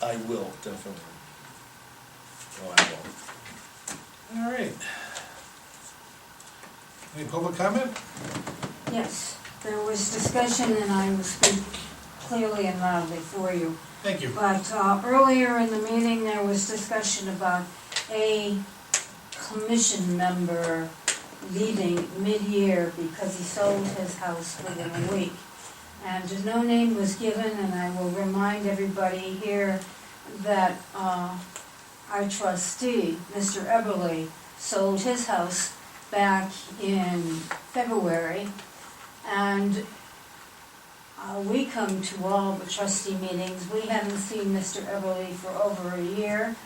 I will, definitely. Oh, I will. All right. Any public comment? Yes, there was discussion, and I will speak clearly and loudly for you. Thank you. But earlier in the meeting, there was discussion about a commission member leaving mid-year because he sold his house within a week. And no name was given, and I will remind everybody here that our trustee, Mr. Eberly, sold his house back in February, and we come to all the trustee meetings. We haven't seen Mr. Eberly for over a year.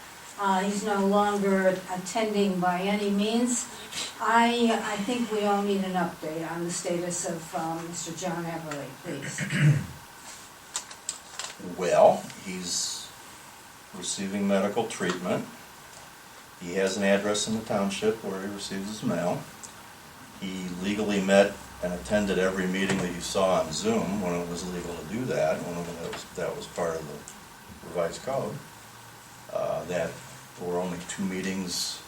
He's no longer attending by any means. I think we all need an update on the status of Mr. John Eberly, please. Well, he's receiving medical treatment. He has an address in the township where he receives his mail. He legally met and attended every meeting that you saw on Zoom when it was legal to do that, that was part of the revised code. That there were only 3 meetings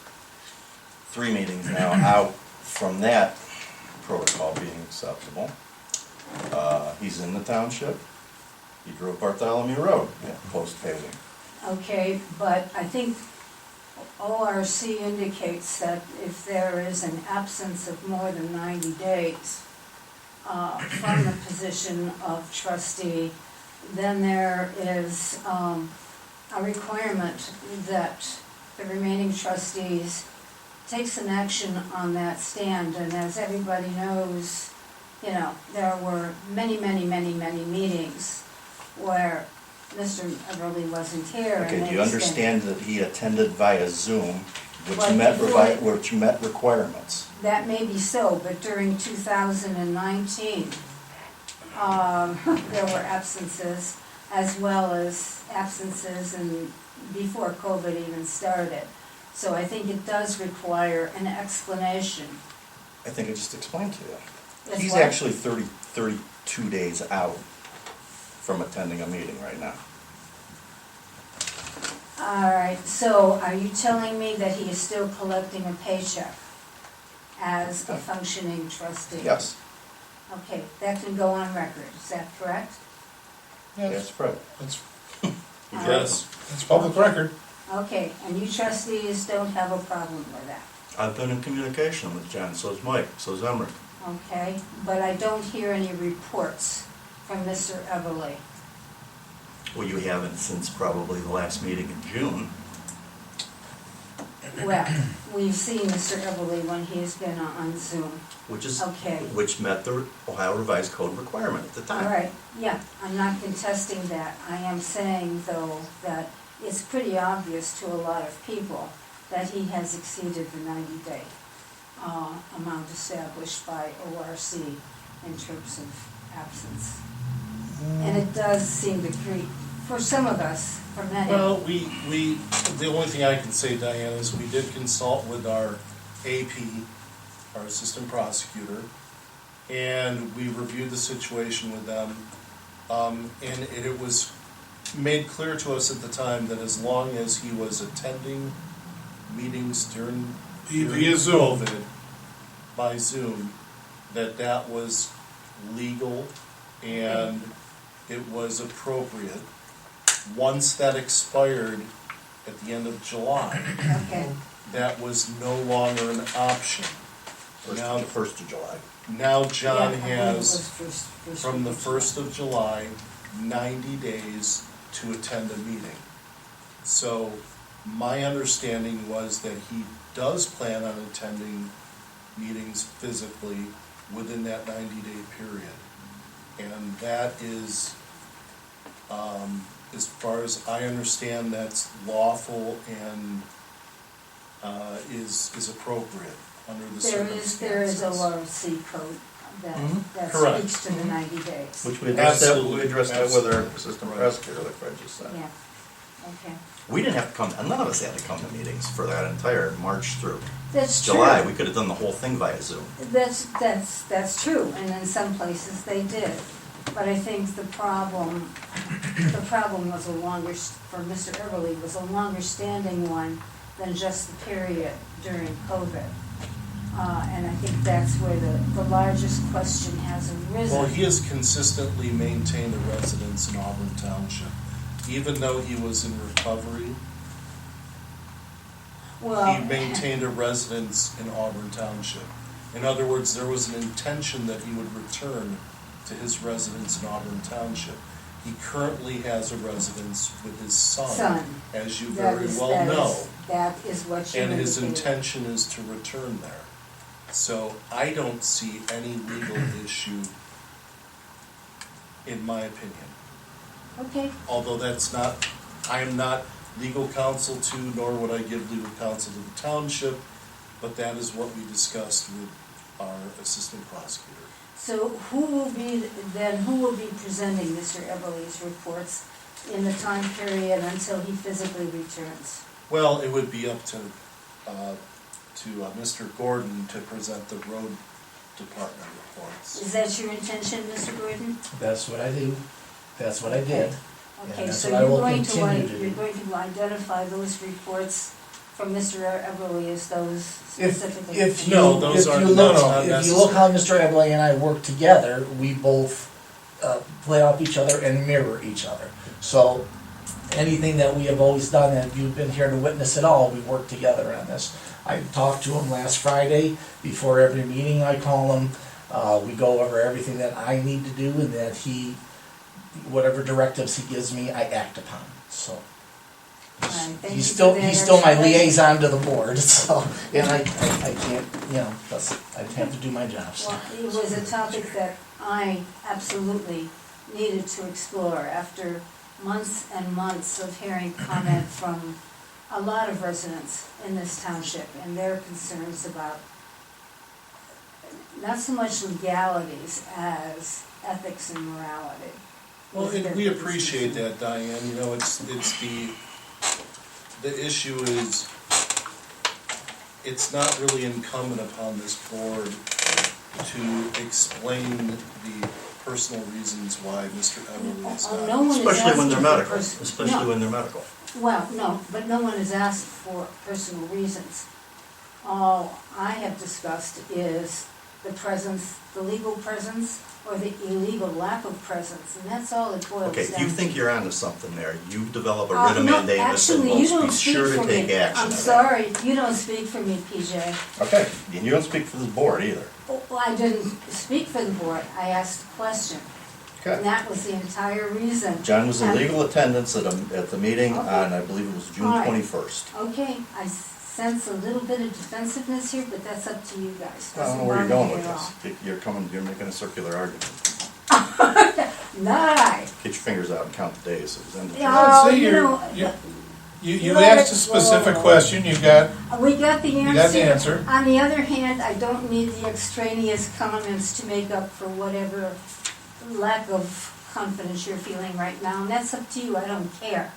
now out from that protocol being acceptable. He's in the township. He drove Bartholomew Road, post-paving. Okay, but I think ORC indicates that if there is an absence of more than 90 days from the position of trustee, then there is a requirement that the remaining trustees take some action on that stand. And as everybody knows, you know, there were many meetings where Mr. Eberly wasn't here. Okay, and do you they understand that he attended via Zoom, But which met requirements? That may be so, but during 2019, there were absences, as well as absences before COVID even started. So I think it does require an explanation. I think I just explained to you. That's He's what? actually 32 days out from attending a meeting right now. All right, so are you telling me that he is still collecting a paycheck as a functioning trustee? Yes, Okay, that can go on record, is that correct? that's right. That's Yes. public record. Okay, and you trustees don't have a problem with that? I've been in communication with John, so is Mike, so is Emmerich. Okay, but I don't hear any reports from Mr. Eberly. Well, you haven't since probably the last meeting in June. Well, we've seen Mr. Eberly when he's been on Zoom. Okay. Which met the Ohio Revised Code requirement at the time. All right, yeah, I'm not contesting that. I am saying, though, that it's pretty obvious to a lot of people that he has exceeded the 90-day amount established by ORC in terms of absence. And it does seem to create, for some of us, for many. Well, the only thing I can say, Diane, is we did consult with our AP, our assistant prosecutor, and we reviewed the situation with them. And it was made clear to us at the time that as long as he was attending meetings during Via Zoom. COVID by Zoom, that was legal and it was appropriate. Once that expired at the end of July, Okay, that was no longer an option. Now, 1st of July. now John Yeah, I believe it has, was first from the week of 1st of July, 90 days to attend a meeting. So my understanding was that he does plan on attending meetings physically within that 90-day period. And that is, as far as I understand, that's lawful and is appropriate under the circumstances. There is a ORC code that Correct. speaks to the 90 days. Which we addressed Absolutely. that with our Absolutely. assistant Right. prosecutor, like Fred just said. Yeah, okay. We didn't have to come, none of us had to come to meetings for that entire March through That's true. July. We could have done the whole thing via Zoom. That's true, and in some places they did. But I think the problem was for Mr. Eberly, was a longer standing one than just the period during COVID. And I think that's where the largest question has arisen. Well, he has consistently maintained a residence in Auburn Township. Even though he was in recovery, he maintained a residence in Auburn Township. In other words, there was an intention that he would return to his residence in Auburn Township. He currently has a residence with his son, as you very well know. That is what you And his indicated. intention is to return there. So I don't see any legal issue, in my opinion. Okay, Although I am not legal counsel to, nor would I give legal counsel to the township, but that is what we discussed with our assistant prosecutor. so who will be presenting Mr. Eberly's reports in the time period until he physically returns? Well, it would be up to Mr. Gordon to present the road department reports. Is that your intention, Mr. Gordon? That's what I do. That's what I did. Okay, that's so what I will you're going continue to you're do. going to identify those reports from Mr. Eberly as those specifically? If you, No, those if you aren't- look, that's not if you look how Mr. Eberly and I work together, we both play off each other and mirror each other. So anything that we have always done, and you've been here to witness it all, we work together on this. I talked to him last Friday. Before every meeting I call him. We go over everything that I need to do, and that whatever directives he gives me, I act upon. So All right, thank you he's for that still my explanation. liaison to the board. So, and I can't, I have to do my job. So. Well, it was a topic that I absolutely needed to explore after months and months of hearing comment from a lot of residents in this township and their concerns about not so much legalities as ethics and morality. Well, and we appreciate that, Diane. You know, it's the issue is, it's not really incumbent upon this board to explain the personal reasons why Mr. Eberly is not. No one is Especially when they're asking for medical, especially no. when they're medical. Well, no, but no one has asked for personal reasons. All I have discussed is the presence, the legal presence, or the illegal lack of presence, and that's all it boils down to. Okay, if you think you're onto something there, you develop a No, writ of mandamus and actually, you we'll don't be speak sure to for take me. action. I'm on that. sorry, you don't speak for me, PJ. Okay, and you don't speak for this board either. Well, I didn't speak for the board, I asked a question. And Okay. that was the entire reason. John was in And- legal attendance at the meeting Okay. on, I believe it was June All right. 21st. Okay, I sense a little bit of defensiveness here, but that's up to you guys. I don't know where you're going with this. You're making a circular argument. Not I. Get your fingers out and count the days. It was end of June. Yeah. Let's Oh, see, you you're, know, you let asked it a specific go. question, you got, We got the answer. You got the answer. On the other hand, I don't need the extraneous comments to make up for whatever lack of confidence you're feeling right now, and that's up to you, I don't care.